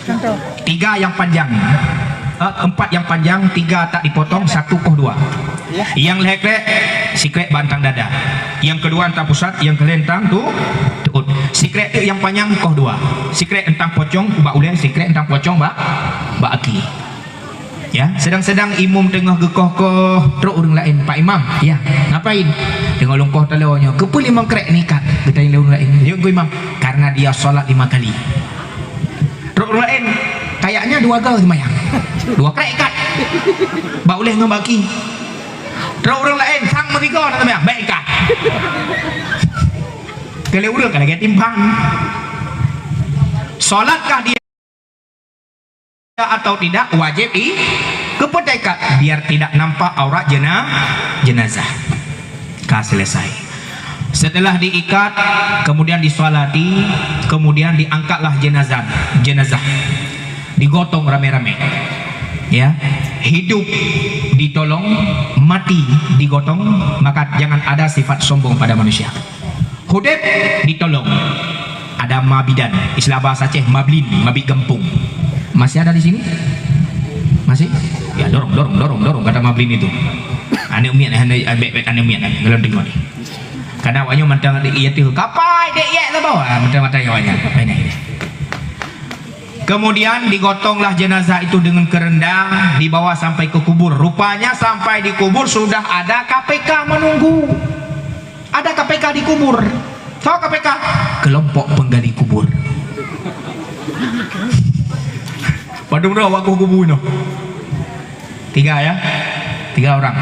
3 yang panjang, 4 yang panjang, 3 tak dipotong, 1 koh 2. Yang lek-lek sikret bantang dada, yang kedua entang pusat, yang kelentang tu tuut. Sikret tu yang panjang koh 2, sikret entang pocong bak uleh, sikret entang pocong bak aki. Ya, sedang-sedang imam tengah gekoh-koh teruk orang lain, Pak Imam, ya, ngapain? Tengah longkoh talawanya, kepa limang krek ni kat, bertanya orang lain. Ya, Imam, karena dia solat 5 kali. Teruk orang lain, kayaknya 2 gal semayang, 2 krek kat, bak uleh dengan baki. Teruk orang lain, sang mereka nak semayang, baik kat. Kalau udah kalau dia timpang, solatkah dia atau tidak? Wajib kepada biar tidak nampak aurat jenazah. Selesai. Setelah diikat, kemudian disolati, kemudian diangkatlah jenazah, digotong rame-rame. Ya, hidup ditolong, mati digotong, maka jangan ada sifat sombong pada manusia. Hudib ditolong, ada mabidan, istilah bahasa Aceh mablin, mabit gempung. Masih ada di sini? Masih? Ya, dorong kata mablin itu. Ane umiat ane umiat ngelonding ni. Karena awaknya mantang adik iya tu. Kapai dek iya tu bawa. Mantang awaknya. Kemudian digotonglah jenazah itu dengan kerendang, dibawa sampai ke kubur. Rupanya sampai di kubur sudah ada KPK menunggu. Ada KPK di kubur. Tahu KPK? Kelompok penggali kubur. Padahal berapa waktu kubur no? 3 ya, 3 orang.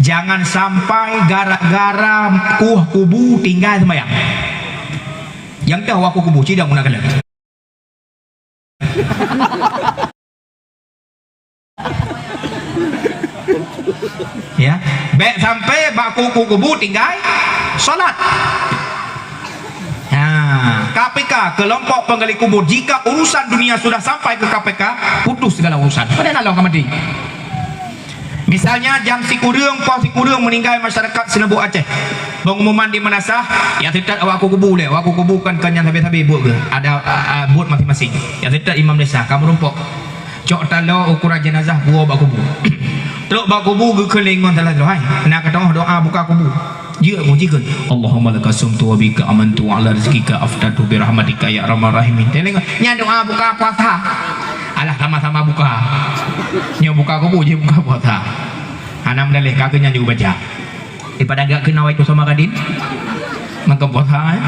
Jangan sampai gara-gara kubu tinggal semayang. Yang tahu waktu kubu tidak guna kalian. Ya, baik sampai baku kubu tinggal salat. KPK, kelompok penggali kubur. Jika urusan dunia sudah sampai ke KPK, putus segala urusan. Pada nalar kamadi. Misalnya jam sikurung, Pau sikurung meninggal masyarakat Senebu Aceh. Pengumuman di Manasah, yang tidak awak kubu le, awak kubu kan kenyang habis-habis buat ke. Ada buat masing-masing. Yang tidak imam desa, kamu rumpok. Cok talo ukuran jenazah buah bak kubu. Teruk bak kubu ke kelingon salah doa. Nak kata doa buka kubu. Dia mujikan Allahumma laka sumtu wa bika amantu ala rizkika aftatu bi rahmatika ya arhamar rahimin. Tengok nya doa buka puasa. Alah sama-sama buka. Nya buka kubu je buka puasa. Anam dalih kakenya juga baca. Daripada agak kena itu sama kadin. Maka puasa.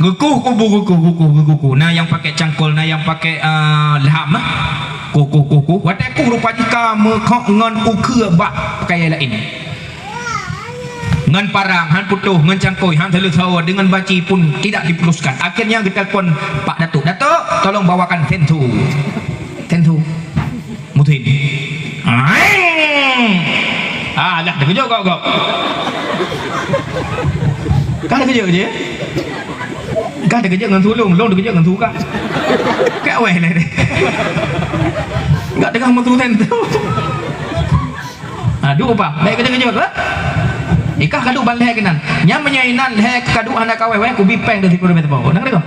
Gukuh kubu. Nah yang pakai cangkul, nah yang pakai laham. Kuku. Wateku rupa jika mekok ngan ukeur bak pakai lain. Ngan parang, han putuh, ngan cangkoi, han telur sawa dengan baci pun tidak diputuskan. Akhirnya kita telefon Pak Datuk, tolong bawakan tentu mutin. Dah terkejut kau. Kan terkejut je. Kan terkejut dengan sulung, long terkejut dengan suka. Kayak weh lah ni. Enggak tengah mutu tentu. Aduh apa? Baik kerja ke? Ikah kaduk balik kenan. Yang menyainan hek kaduk anak kawe ku bipeng dari pura betul. Nang deko.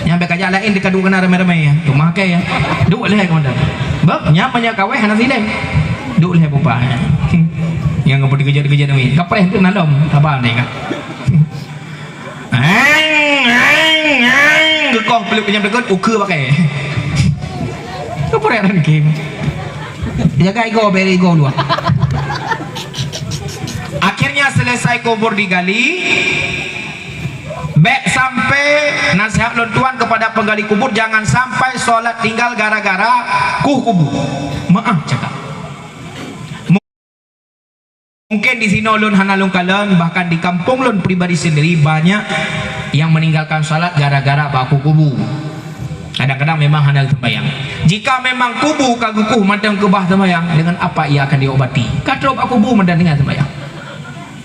Yang bekerja lain di kaduk kena ramai-ramai ya. Tu makai ya. Duk leh komandan. Bab nya manya kawe hana sileng. Duk leh bupa. Yang ngapa dikejar-kejar ni. Kapreh tu nandom. Sabar ni kah. Gekoh peluk penyam dekat ukur pakai. Kapreh ran game. Jaga ego beri ego dua. Akhirnya selesai kubur digali. Baik sampai nasihat lontuan kepada penggali kubur, jangan sampai solat tinggal gara-gara kubur. Maaf cakap. Mungkin di sini ulun hanalung kalian, bahkan di kampung ulun pribadi sendiri banyak yang meninggalkan salat gara-gara baku kubur. Kadang-kadang memang handal sembahyang. Jika memang kubu kagukuh mandang kebah sembahyang, dengan apa ia akan diobati? Katrop aku kubu mandang dengan sembahyang.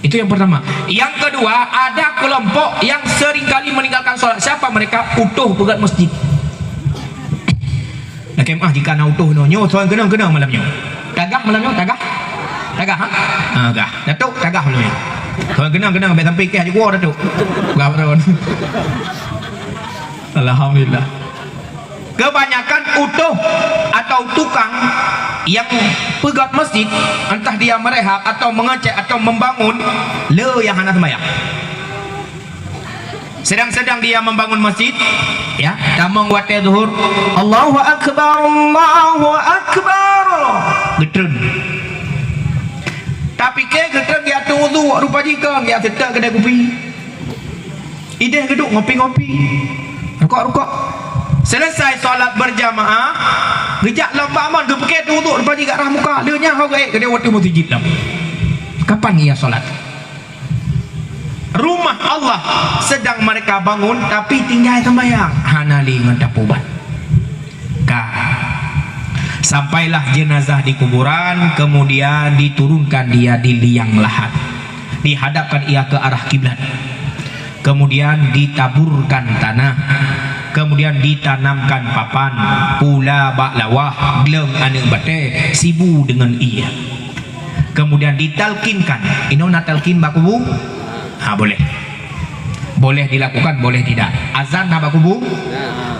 Itu yang pertama. Yang kedua, ada kelompok yang seringkali meninggalkan sholat. Siapa mereka? Utuh pegat masjid. Nak kemah jika nak utuh nyo, soal kena malamnya. Tagah malamnya, tagah. Tagah ha? Tagah. Datuk tagah malamnya. Soal kena sampai sampai ke haji gua datuk. Berapa tahun? Alhamdulillah. Kebanyakan utuh atau tukang yang pegat masjid, entah dia merehab atau mengecek atau membangun, le yang hana sembahyang. Sedang-sedang dia membangun masjid, ya, tamang wate zuhur, Allahu akbar, Allahu akbar, getren. Tapi ke getren dia tu wudu rupa jika dia sedang kedai kopi. Ide geduk ngopi-ngopi. Rukuk-rukuk. Selesai solat berjamaah, gejak lambak man gepeket wudu rupa jika rah muka, dia nya hau gaik kedai waktu masjid lam. Kapan ia solat? Rumah Allah sedang mereka bangun tapi tinggal sembahyang hanali ngandapuban ka sampailah jenazah di kuburan, kemudian diturunkan dia di liang lahat, dihadapkan ia ke arah kiblat, kemudian ditaburkan tanah, kemudian ditanamkan papan pula baklawah glem ane bate sibu dengan ia, kemudian ditalkinkan inona talkin bakubu. Boleh dilakukan, boleh tidak. Azan nama kubu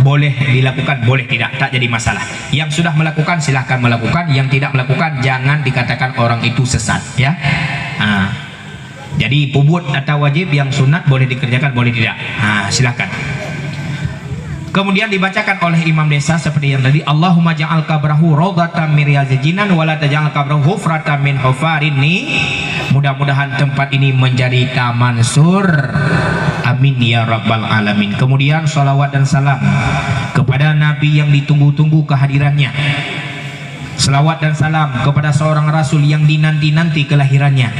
boleh dilakukan, boleh tidak, tak jadi masalah. Yang sudah melakukan silahkan melakukan, yang tidak melakukan jangan dikatakan orang itu sesat, ya. Jadi pubut atau wajib yang sunat boleh dikerjakan, boleh tidak. Silahkan. Kemudian dibacakan oleh imam desa seperti yang tadi, Allahumma ja'al kabrahu rawdatan min riyadil jinan wa la taj'al kabrahu hufratan min hufarini. Mudah-mudahan tempat ini menjadi taman sur. Amin ya rabbal alamin. Kemudian salawat dan salam kepada Nabi yang ditunggu-tunggu kehadirannya. Salawat dan salam kepada seorang rasul yang dinanti-nanti kelahirannya.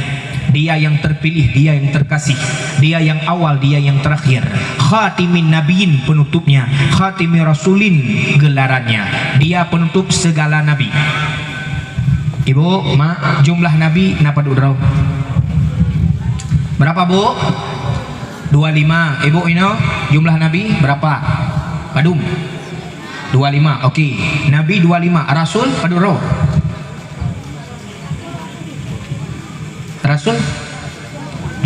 Dia yang terpilih, dia yang terkasih, dia yang awal, dia yang terakhir. Khatimin nabiin penutupnya, khatimi rasulin gelarannya. Dia penutup segala nabi. Ibu, mak, jumlah nabi napa dudrau? Berapa, Bu? 25. Ibu Ino, jumlah nabi berapa? Padum. 25. Okey. Nabi 25, rasul paduro. Rasul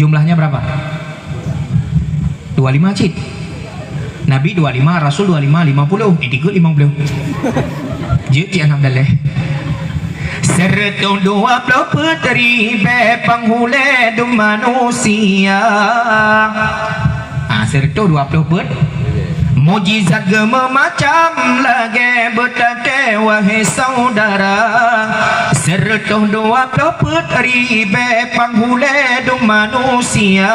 jumlahnya berapa? 25 cid. Nabi 25, Rasul 25, 50. Ikut 50. Jadi anak daleh. Serta 20 puteri be penghule du manusia. Serta 20 put. Mujizat gema macam lagi bertate wahai saudara. Serta 20 puteri be penghule du manusia.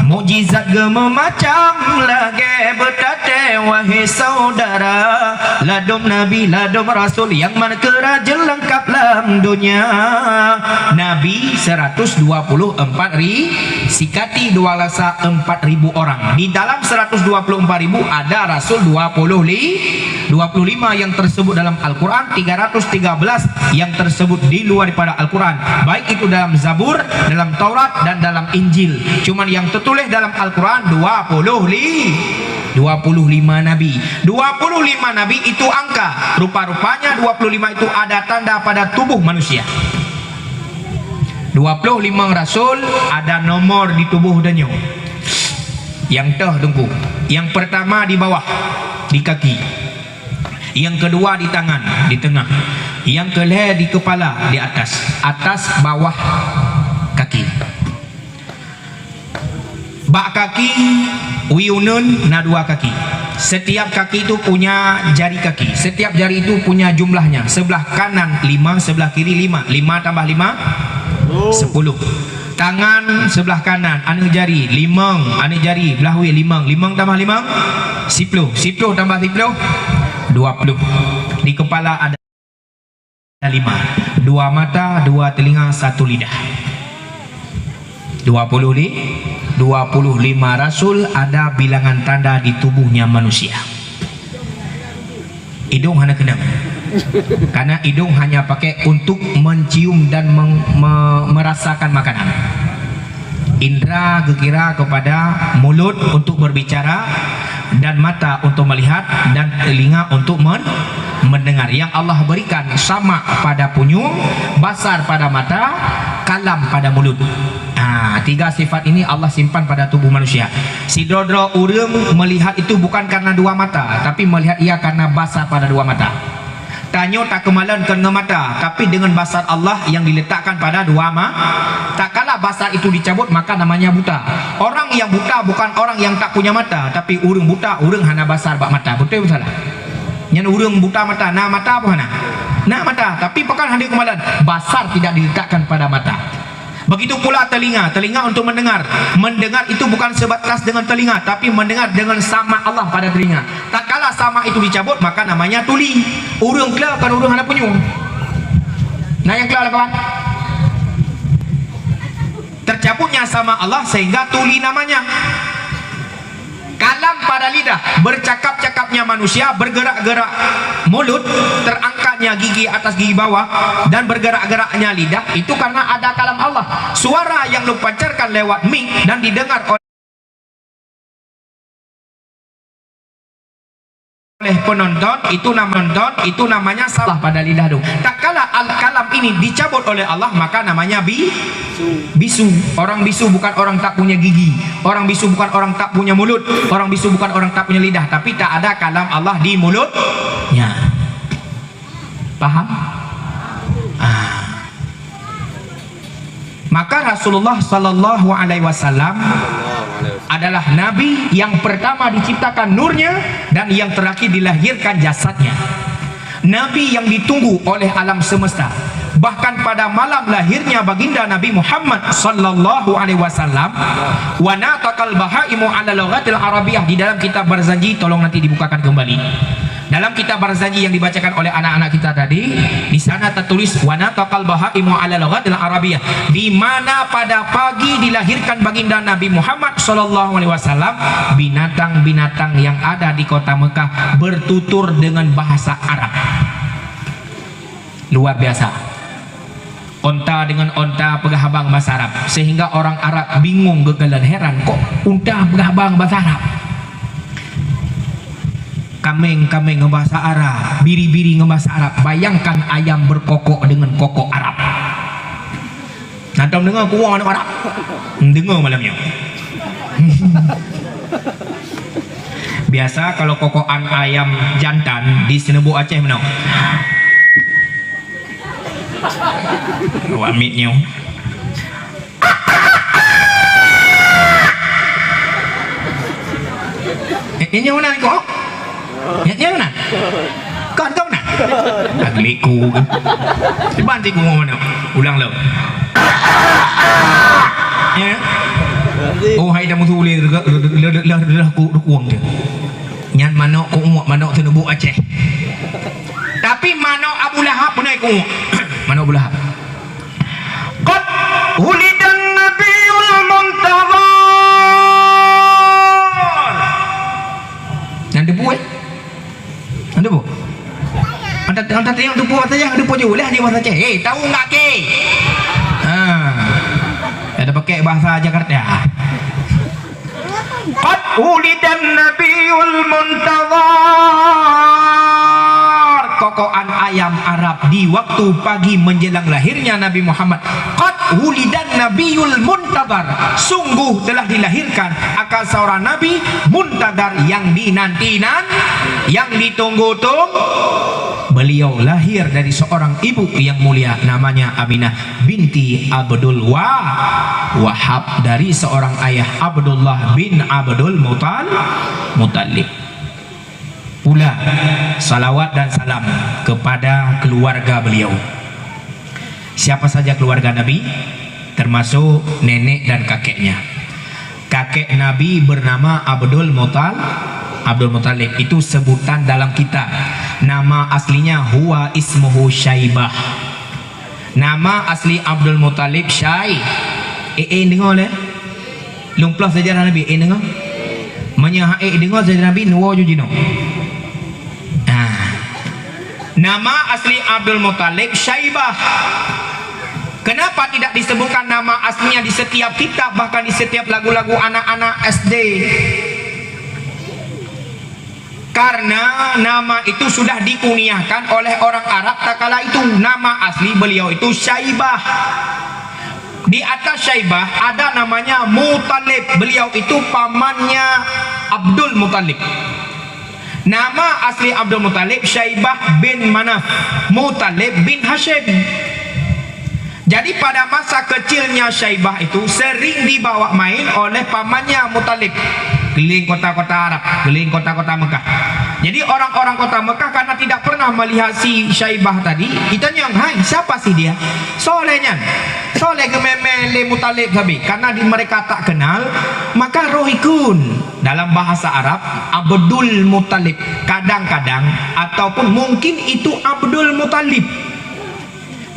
Mujizat gema macam lagi bertate wahai saudara. Ladum Nabi, ladum Rasul yang mana keraja lengkap dalam dunia. Nabi 124 sikati 4.000 orang. Di dalam 124.000 ada Rasul 25 yang tersebut dalam Al-Quran, 313 yang tersebut di luar daripada Al-Quran, baik itu dalam Zabur, dalam Taurat dan dalam Injil. Cuman yang tertulis dalam Al-Quran 25 Nabi. 25 Nabi itu angka, rupa-rupanya 25 itu ada tanda pada tubuh manusia. 25 Rasul ada nomor di tubuh danyo. Yang teh tunggu. Yang pertama di bawah, di kaki. Yang kedua di tangan, di tengah. Yang kelima di kepala, di atas. Atas, bawah, kaki. Bak kaki, wiunun, na dua kaki. Setiap kaki itu punya jari kaki. Setiap jari itu punya jumlahnya. Sebelah kanan 5, sebelah kiri 5. 5 tambah 5, 10. Tangan sebelah kanan anu jari 5, anu jari belah wi 5 tambah 5 10 tambah 10 20. Di kepala ada 5, 2 mata, 2 telinga, 1 lidah. 25 Rasul ada bilangan tanda di tubuhnya manusia. Hidung hanya kena, karena hidung hanya pakai untuk mencium dan merasakan makanan. Indra gekira kepada mulut untuk berbicara, dan mata untuk melihat, dan telinga untuk mendengar. Yang Allah berikan sama pada punyung, basar pada mata, kalam pada mulut. Tiga sifat ini Allah simpan pada tubuh manusia. Si dodro urang melihat itu bukan karena dua mata, tapi melihat ia karena basar pada dua mata. Tanyo tak kemalan karena mata, tapi dengan basar Allah yang diletakkan pada dua mata. Tak kala basar itu dicabut, maka namanya buta. Orang yang buta bukan orang yang tak punya mata, tapi urang buta, urang hana basar bak mata. Betul betul salah? Yang urang buta mata, nah mata apa hana? Nah mata, tapi pekan hadir kemalan basar tidak diletakkan pada mata. Begitu pula telinga. Telinga untuk mendengar. Mendengar itu bukan sebatas dengan telinga, tapi mendengar dengan sama Allah pada telinga. Tak kala sama itu dicabut, maka namanya tuli. Urang kelah kan urang hana penyu. Nah yang kelah lah kawan. Tercabutnya sama Allah sehingga tuli namanya. Kalam pada lidah, bercakap-cakapnya manusia, bergerak-gerak mulut, terangkatnya gigi atas gigi bawah, dan bergerak-geraknya lidah, itu karena ada kalam Allah. Suara yang lu pancarkan lewat mic dan didengar oleh penonton, itu namanya salah pada lidah tu. Tak kala al-kalam ini dicabut oleh Allah, maka namanya bisu. Orang bisu bukan orang tak punya gigi, orang bisu bukan orang tak punya mulut, orang bisu bukan orang tak punya lidah, tapi tak ada kalam Allah di mulutnya. Paham? Maka Rasulullah sallallahu alaihi wasallam adalah nabi yang pertama diciptakan nurnya dan yang terakhir dilahirkan jasadnya. Nabi yang ditunggu oleh alam semesta. Bahkan pada malam lahirnya baginda Nabi Muhammad sallallahu alaihi wasallam, wa nataqal bahaimu ala lughatil arabiyah, di dalam kitab Barzanji, tolong nanti dibukakan kembali. Dalam kitab Barzanji yang dibacakan oleh anak-anak kita tadi, di sana tertulis wa nataqal bahaimu ala lughatil arabiyah, di mana pada pagi dilahirkan baginda Nabi Muhammad sallallahu alaihi wasallam, binatang-binatang yang ada di kota Mekah bertutur dengan bahasa Arab. Luar biasa. Onta dengan onta pegahabang bahasa Arab, sehingga orang Arab bingung, gegelan, heran, kok unta pegahabang bahasa Arab, kameng ngebahasa Arab, biri-biri ngebahasa Arab. Bayangkan ayam berkokok dengan kokok Arab. Nanti dengar kuang anak Arab, dengar malamnya. Biasa kalau kokokan ayam jantan di Senebu Aceh menang. Awak mitnya. Ini mana kok? Ini mana? Kau mana? Agliku. Dibanti ku mana? Ulang lo. Ya. Oh hai dah mutu le lah ku kuang dia. Nyan manok ku umuk manok Senebu Aceh. Tapi manok Abu Lahab punai ku. Manok Abu Lahab. Qad hulidan nabiyul muntazar. Yang debu Yang debu. Anta tengok debu saja, debu je lah dia bahasa Aceh. Tahu enggak ke? Ada pakai bahasa Jakarta. Qad hulidan nabiyul muntazar. Kokokan ayam Arab di waktu pagi menjelang lahirnya Nabi Muhammad. Qad hulidan nabiyul muntazar. Sungguh telah dilahirkan akan seorang nabi muntazar yang yang ditunggu-tunggu. Beliau lahir dari seorang ibu yang mulia, namanya Aminah binti Abdul Wahab, dari seorang ayah Abdullah bin Abdul Muttalib. Pula salawat dan salam kepada keluarga beliau. Siapa saja keluarga Nabi, termasuk nenek dan kakeknya. Kakek Nabi bernama Abdul Muttalib, itu sebutan dalam kitab. Nama aslinya huwa ismuhu Syaibah. Nama asli Abdul Muttalib dengar le. Lumplah sejarah Nabi dengar. Menyahae dengar sejarah Nabi nuwa jujino. Nama asli Abdul Muttalib Syaibah. Kenapa tidak disebutkan nama aslinya di setiap kitab, bahkan di setiap lagu-lagu anak-anak SD? Karena nama itu sudah dikuniahkan oleh orang Arab tak kala itu. Nama asli beliau itu Syaibah. Di atas Syaibah ada namanya Muttalib. Beliau itu pamannya Abdul Muttalib. Nama asli Abdul Muttalib Syaibah bin Manaf, Muttalib bin Hashim. Jadi pada masa kecilnya Syaibah itu sering dibawa main oleh pamannya Muttalib keliling kota-kota Arab, keliling kota-kota Mekah. Jadi orang-orang kota Mekah karena tidak pernah melihat si Syaibah tadi, ditanya, "Hai, siapa sih dia?" Solehnya, soleh gememele Muttalib sabi. Karena mereka tak kenal, maka rohikun dalam bahasa Arab Abdul Muttalib. Kadang-kadang ataupun mungkin itu Abdul Muttalib.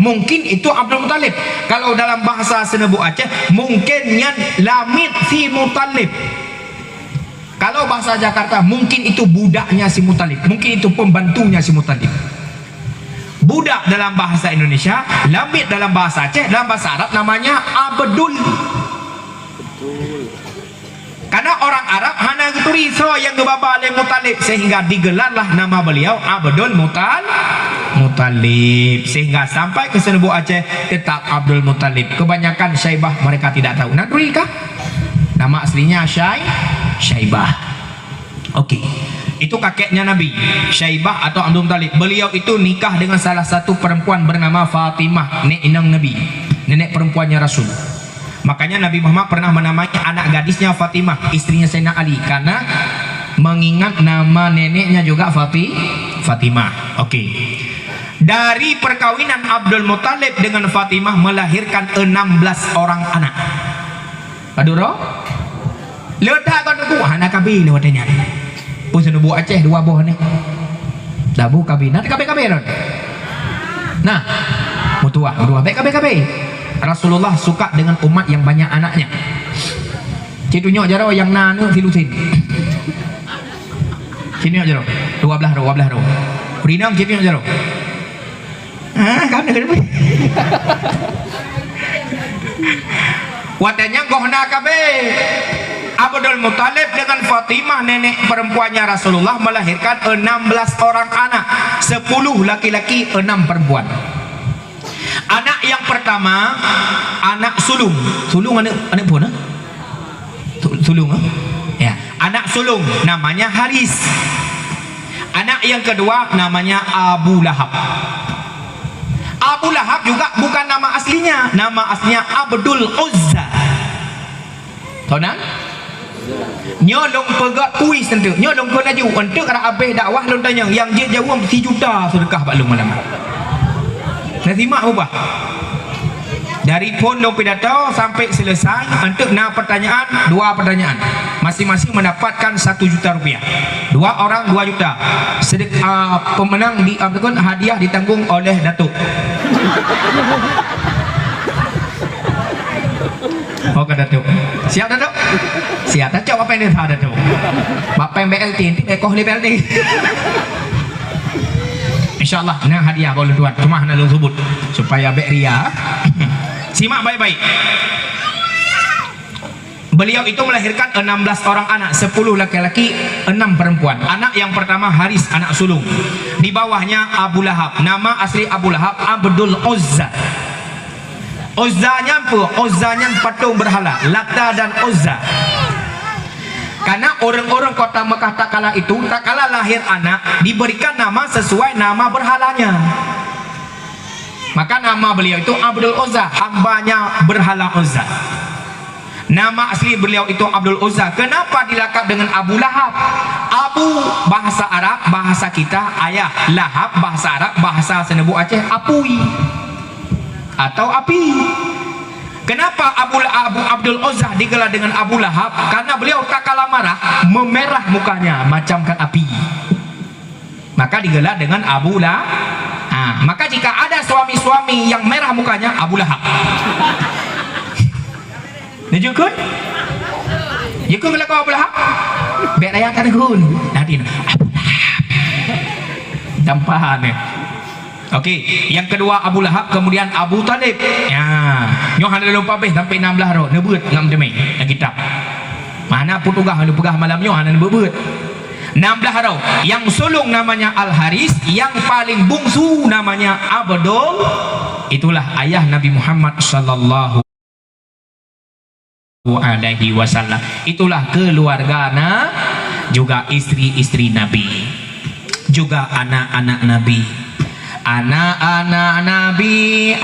Mungkin itu Abdul Muttalib. Kalau dalam bahasa Senebu Aceh, mungkinnya Lamid si Muttalib. Kalau bahasa Jakarta, mungkin itu budaknya si Muttalib. Mungkin itu pembantunya si Muttalib. Budak dalam bahasa Indonesia, Lamid dalam bahasa Aceh, dalam bahasa Arab namanya Abdul. Karena orang Arab hanya so yang gebaba oleh Muttalib, sehingga digelarlah nama beliau Abdul Muttalib. Sehingga sampai ke Senebu Aceh tetap Abdul Muttalib. Kebanyakan Syaibah mereka tidak tahu. Nah, kah? Nama aslinya Syaibah. Oke. Itu kakeknya Nabi, Syaibah atau Abdul Muttalib. Beliau itu nikah dengan salah satu perempuan bernama Fatimah, nenek inang Nabi, nenek perempuannya Rasul. Makanya Nabi Muhammad pernah menamai anak gadisnya Fatimah, istrinya Sayyidina Ali, karena mengingat nama neneknya juga Fatimah. Oke. Dari perkawinan Abdul Muttalib dengan Fatimah melahirkan 16 orang anak. Paduro? Letak kan aku anak kabi lewatnya. Pun Senebu Aceh dua buah ni. Dabu kabi. Nanti kabi. Nah, mutua baik kabi. Rasulullah suka dengan umat yang banyak anaknya. Citunya jaro yang nanu silusin. Sini jaro. 12 ro. Perinam citunya jaro. Kan ada kan. Watanya gohna kabe. Abdul Muttalib dengan Fatimah nenek perempuannya Rasulullah melahirkan 16 orang anak, 10 laki-laki, 6 perempuan. Anak yang pertama anak sulung anak pun sulung ya, anak sulung namanya Haris. Anak yang kedua namanya Abu Lahab. Abu Lahab juga bukan nama aslinya, nama aslinya Abdul Uzza. Tahu nak? Nyolong pegat kuis tentu, nyolong ke laju untuk kerana habis dakwah lu tanya yang dia jawab 3 juta sedekah baklum malam. Nasimak apa? Dari pondok pidato sampai selesai untuk 6 pertanyaan, 2 pertanyaan. Masing-masing mendapatkan 1 juta rupiah. 2 orang 2 juta. Pemenang di hadiah ditanggung oleh Datuk. Oh ke Datuk. Siap Datuk? Siap Datuk. Apa yang dia tahu Datuk? Bapak yang BLT nanti ekoh di BLT. InsyaAllah nah hadiah boleh tuan. Cuma hanya lu sebut supaya beria. Simak baik-baik. Beliau itu melahirkan 16 orang anak, 10 laki-laki, 6 perempuan. Anak yang pertama Haris, anak sulung. Di bawahnya Abu Lahab. Nama asli Abu Lahab Abdul Uzza. Uzzanya apa? Uzzanya patung berhala, Lata dan Uzza. Karena orang-orang kota Mekah tak kala itu, tak kala lahir anak, diberikan nama sesuai nama berhalanya. Maka nama beliau itu Abdul Uzza, hambanya berhala Uzza. Nama asli beliau itu Abdul Uzza. Kenapa dilakap dengan Abu Lahab? Abu bahasa Arab, bahasa kita ayah. Lahab bahasa Arab, bahasa Senebu Aceh apui atau api. Kenapa Abdul Uzza digelar dengan Abu Lahab? Karena beliau tak kalah marah, memerah mukanya macamkan api. Maka digelar dengan Abu Lahab. Maka jika ada suami-suami yang merah mukanya, Abu Lahab. Nujukun? Jukun kalau Abu Lahab? Biar ayah kan kun. Nanti Abu Lahab. Dampahan ya. Okey, yang kedua Abu Lahab, kemudian Abu Talib. Ya, nyoh ada lupa beh sampai 16 ro, nebeut ngam demi yang kitab. Mana pun tugah anu pegah malam nyoh ana nebeut. 16 ro. Yang sulung namanya Al Haris, yang paling bungsu namanya Abdul. Itulah ayah Nabi Muhammad sallallahu alaihi wasallam. Itulah keluarga juga istri-istri Nabi, juga anak-anak Nabi. Anak-anak Nabi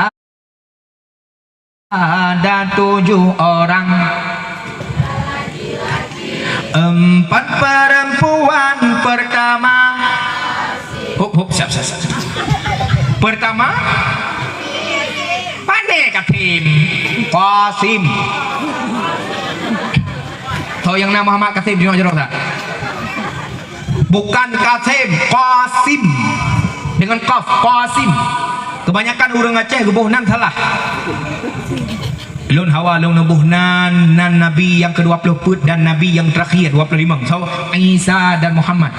ada 7 orang, 4 perempuan pertama. Siap. Pertama pandai Kasim. Tahu yang nama Muhammad Kasim di Jeruk tak? Bukan Kasim, Qasim dengan qaf, Qasim. Kebanyakan orang Aceh gebuhnan salah. Lun hawa lun nubuhnan nan Nabi yang ke-20 dan Nabi yang terakhir 25. So Isa dan Muhammad.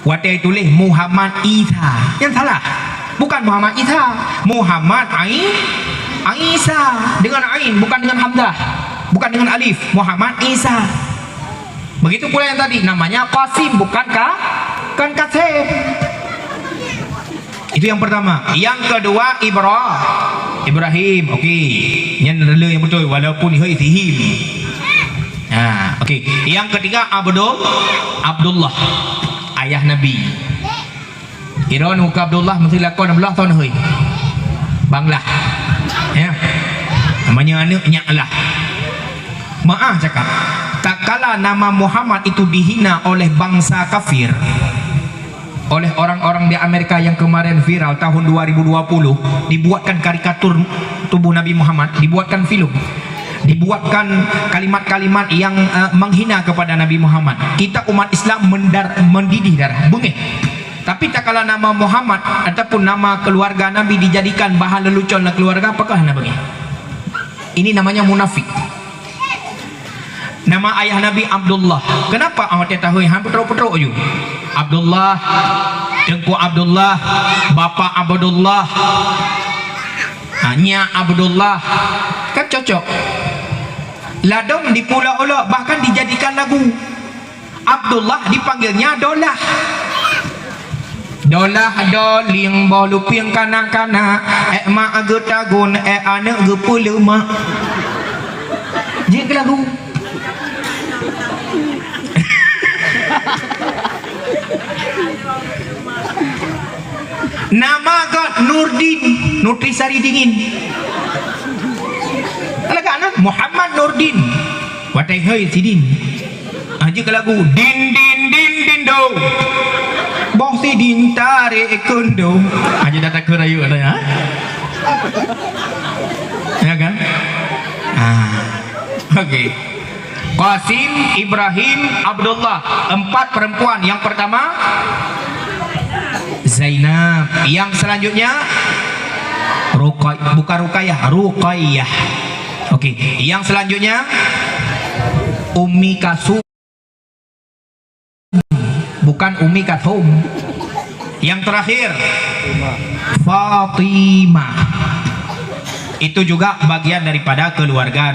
Watai tulis Muhammad Isa. Yang salah. Bukan Muhammad Isa, Muhammad Isa dengan ain, bukan dengan hamzah, bukan dengan alif. Muhammad Isa. Begitu pula yang tadi namanya Qasim, bukan Kasim. Itu yang pertama. Yang kedua Ibrahim. Okey. Yang dulu yang betul walaupun Ibrahim. Okey. Yang ketiga Abdullah. Ayah Nabi. Kira muka Abdullah mesti lakon 16 tahun hui. Banglah. Ya. Namanya anak lah. Maaf cakap. Tak kala nama Muhammad itu dihina oleh bangsa kafir, oleh orang-orang di Amerika yang kemarin viral tahun 2020, dibuatkan karikatur tubuh Nabi Muhammad, dibuatkan film, dibuatkan kalimat-kalimat yang menghina kepada Nabi Muhammad. Kita umat Islam mendidih darah bengih. Tapi tak kala nama Muhammad ataupun nama keluarga Nabi dijadikan bahan lelucon keluarga, apakah anda bengih? Ini namanya munafik. Nama ayah Nabi Abdullah. Kenapa awak tahu yang petro-petro je? Abdullah, Tengku Abdullah, Bapa Abdullah, Nya Abdullah. Kan cocok. Ladong di Pulau Olok bahkan dijadikan lagu. Abdullah dipanggilnya Dolah. Dolah doling bolu piang kanak-kanak, mak agutagun anak gepulu mak. Jadi lagu. Nama God Nurdin, Nutrisari dingin. Alaga anak Muhammad Nurdin. Watai hei sidin. Aja ke lagu din din din din do. Bong sidin tarik kundo. Aja datang ke rayu ada ya. Ya kan? Okey. Qasim, Ibrahim, Abdullah, 4 perempuan. Yang pertama Zainab. Yang selanjutnya Ruqayyah. Okey. Yang selanjutnya Ummi Kasum, bukan Ummi Kasum. Yang terakhir Fatimah. Itu juga bagian daripada keluarga.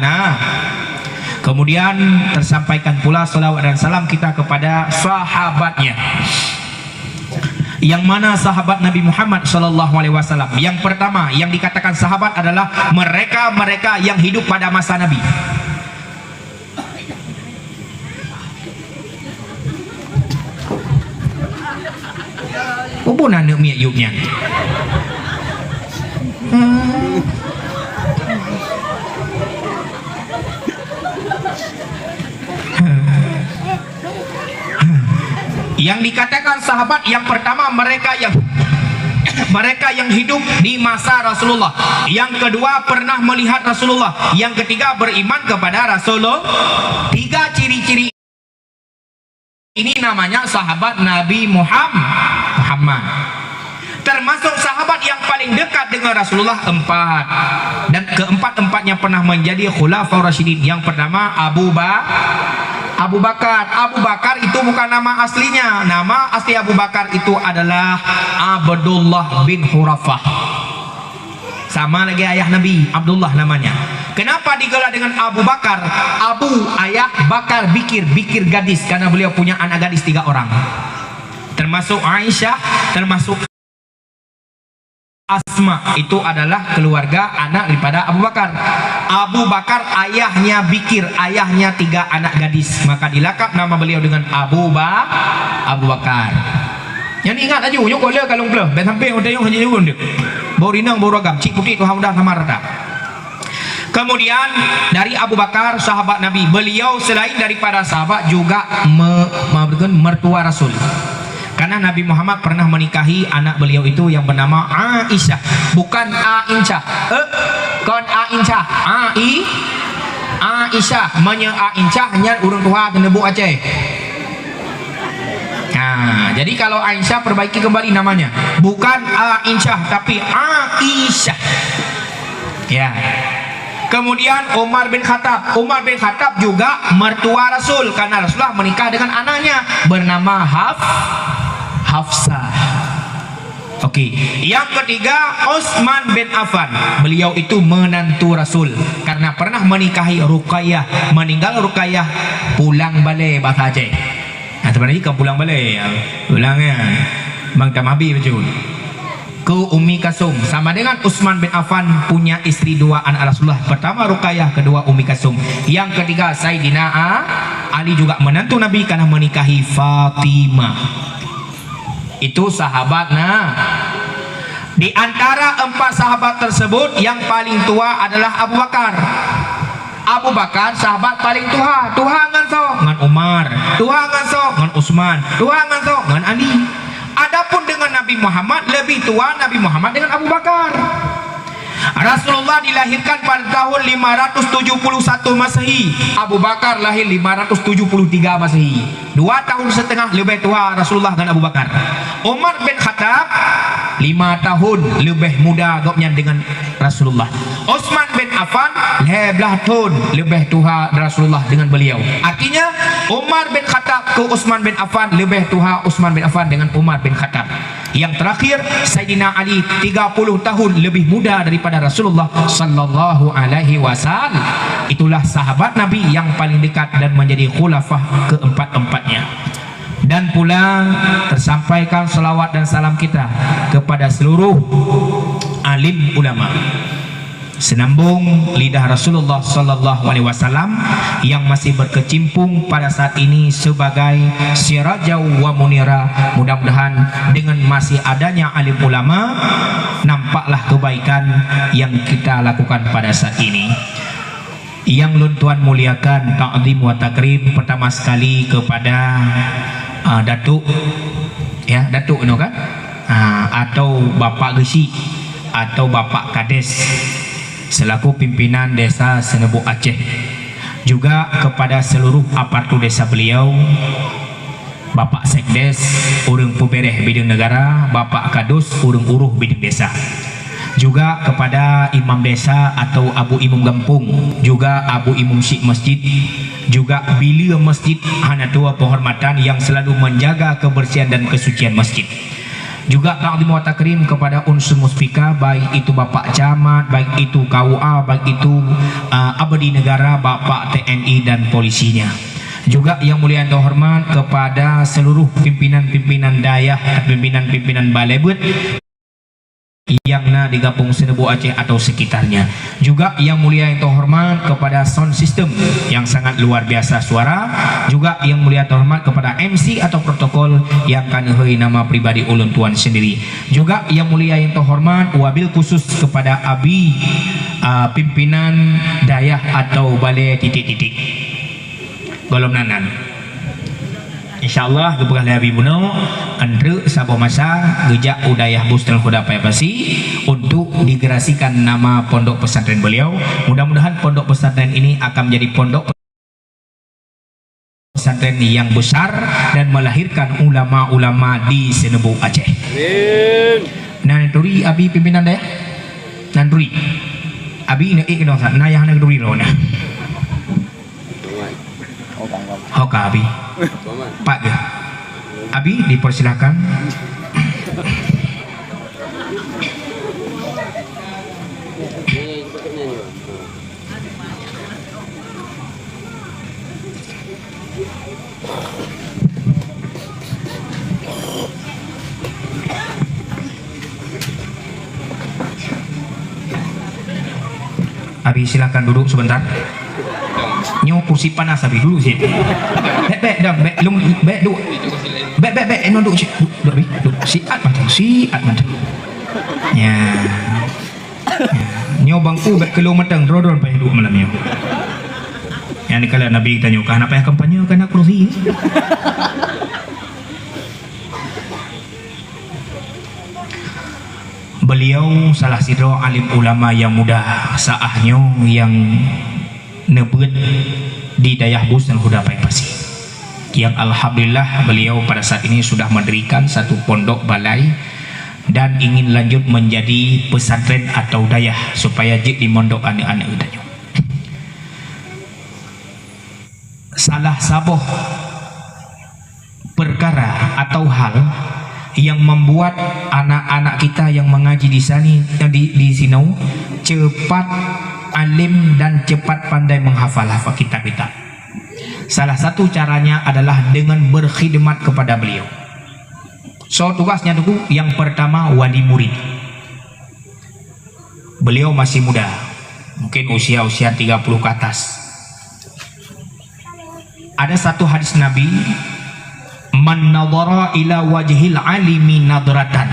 Kemudian tersampaikan pula salawat dan salam kita kepada sahabatnya. Yang mana sahabat Nabi Muhammad sallallahu alaihi wasallam? Yang pertama yang dikatakan sahabat adalah mereka-mereka yang hidup pada masa Nabi. Apa nak miak yuknya? Yang dikatakan sahabat yang pertama mereka yang hidup di masa Rasulullah, yang kedua pernah melihat Rasulullah, yang ketiga beriman kepada Rasulullah. 3 ciri-ciri ini namanya sahabat Nabi Muhammad. Termasuk sahabat yang paling dekat dengan Rasulullah 4, dan keempat-empatnya pernah menjadi khulafaur rasyidin. Yang pertama Abu Bakar. Abu Bakar itu bukan nama aslinya. Nama asli Abu Bakar itu adalah Abdullah bin Hurafah. Sama lagi ayah Nabi, Abdullah namanya. Kenapa digelar dengan Abu Bakar? Abu ayah, Bakar bikir gadis, karena beliau punya anak gadis 3 orang. Termasuk Aisyah, termasuk Asma itu adalah keluarga anak daripada Abu Bakar. Abu Bakar ayahnya bikir, ayahnya 3 anak gadis, maka dilakap nama beliau dengan Abu Bakar. Yang ingat aja, yuk boleh kalau belum, ben sampai udah yang hanya yuk, bau rinang bau ragam, cik putih tu hamdah samar tak. Kemudian dari Abu Bakar sahabat Nabi, beliau selain daripada sahabat juga mertua Rasul. Karena Nabi Muhammad pernah menikahi anak beliau itu yang bernama Aisyah, bukan Aisyah. Kon Aisyah, Aisyah, menye Aisyah hanya urang tua tenebu Aceh. Nah, jadi kalau Aisyah perbaiki kembali namanya, bukan Aisyah tapi Aisyah. Ya. Kemudian Umar bin Khattab. Umar bin Khattab juga mertua Rasul karena Rasulullah menikah dengan anaknya bernama Hafsah. Oke. Yang ketiga Utsman bin Affan. Beliau itu menantu Rasul karena pernah menikahi Ruqayyah. Meninggal Ruqayyah, pulang balik bahasa Aceh. Nah, sebenarnya kan pulang balik. Pulangnya Bang Tamabi betul. Ke Ummi Kasum, sama dengan Utsman bin Affan punya istri 2 anak Rasulullah. Pertama Ruqayyah, kedua Ummi Kasum. Yang ketiga Sayyidina Ali juga menantu Nabi karena menikahi Fatimah. Itu sahabat. Nah, di antara 4 sahabat tersebut yang paling tua adalah Abu Bakar. Abu Bakar sahabat paling tua. Tua ngan so ngan Umar, tua ngan so ngan Utsman, tua ngan so ngan Ali. Adapun dengan Nabi Muhammad, lebih tua Nabi Muhammad dengan Abu Bakar. Rasulullah dilahirkan pada tahun 571 Masehi. Abu Bakar lahir 573 Masehi. 2 tahun setengah lebih tua Rasulullah dengan Abu Bakar. Umar bin Khattab 5 tahun lebih muda gopnya dengan Rasulullah. Utsman bin Affan 11 tahun lebih tua Rasulullah dengan beliau. Artinya Umar bin Khattab ke Utsman bin Affan lebih tua Utsman bin Affan dengan Umar bin Khattab. Yang terakhir Sayyidina Ali 30 tahun lebih muda daripada Rasulullah sallallahu alaihi wasallam. Itulah sahabat Nabi yang paling dekat dan menjadi khulafah keempat-empatnya. Dan pula tersampaikan selawat dan salam kita kepada seluruh alim ulama senambung lidah Rasulullah sallallahu alaihi wasallam yang masih berkecimpung pada saat ini sebagai sirajau wa munira. Mudah-mudahan dengan masih adanya alim ulama nampaklah kebaikan yang kita lakukan pada saat ini. Yang luntuan muliakan ta'zim wa takrim pertama sekali kepada Datuk, ya Datuk no kan, atau Bapak Gesi atau Bapak Kades selaku pimpinan desa Senebu Aceh, juga kepada seluruh apartu desa beliau, Bapak Sekdes urang Pubereh Bidang Negara, Bapak Kadus urang Uruh Bidang Desa, juga kepada imam desa atau abu imam kampung, juga abu imam syik masjid, juga bilia masjid, hanatua penghormatan yang selalu menjaga kebersihan dan kesucian masjid. Juga ta'zim wa takrim kepada unsur muspika, baik itu Bapak Camat, baik itu KUA, baik itu abdi negara, Bapak TNI dan polisinya. Juga yang mulia dan hormat kepada seluruh pimpinan-pimpinan dayah, pimpinan-pimpinan balebut yang di Kampung Senebu Aceh atau sekitarnya. Juga yang mulia yang terhormat kepada sound system yang sangat luar biasa suara. Juga yang mulia terhormat kepada MC atau protokol yang kanehoi nama pribadi ulun tuan sendiri. Juga yang mulia yang terhormat wabil khusus kepada abi pimpinan dayah atau balai titik-titik golom nanan. InsyaAllah kebukaan Habib Buno Andre Sabo Masa Gejak Udayah Bustel Huda Payapasi untuk digerasikan nama pondok pesantren beliau. Mudah-mudahan pondok pesantren ini akan menjadi pondok pesantren yang besar dan melahirkan ulama-ulama di Senebu Aceh. Nanduri abi pimpinan daya Nanduri abi ini ikut nayah Nanduri lo nah Hoka abi Pak ya. Abi dipersilakan. Abi silakan duduk sebentar. Nyo kursi panas Abi dulu sih. Bek dah bek lung bek duduk. Bek eno duduk sih. Duduk siat macam. Ya. Nyo bangku bek kelung matang rodon payah duduk malam nyo. Yang ni kalau Nabi tanya kenapa yang kampanye kena kursi. Beliau salah satu alim ulama yang muda saahnya yang nebut di Dayah Bus dan Huda Pasi. Yang alhamdulillah beliau pada saat ini sudah mendirikan satu pondok balai dan ingin lanjut menjadi pesantren atau dayah supaya jik di mondok anak-anak utanya. Salah sabuh perkara atau hal yang membuat anak-anak kita yang mengaji di sini di Sinau cepat alim dan cepat pandai menghafal kitab kita. Salah satu caranya adalah dengan berkhidmat kepada beliau. So tugasnya dulu yang pertama wali murid. Beliau masih muda, mungkin usia 30 ke atas. Ada satu hadis Nabi, man nadhara ila wajhil alimi nadratan.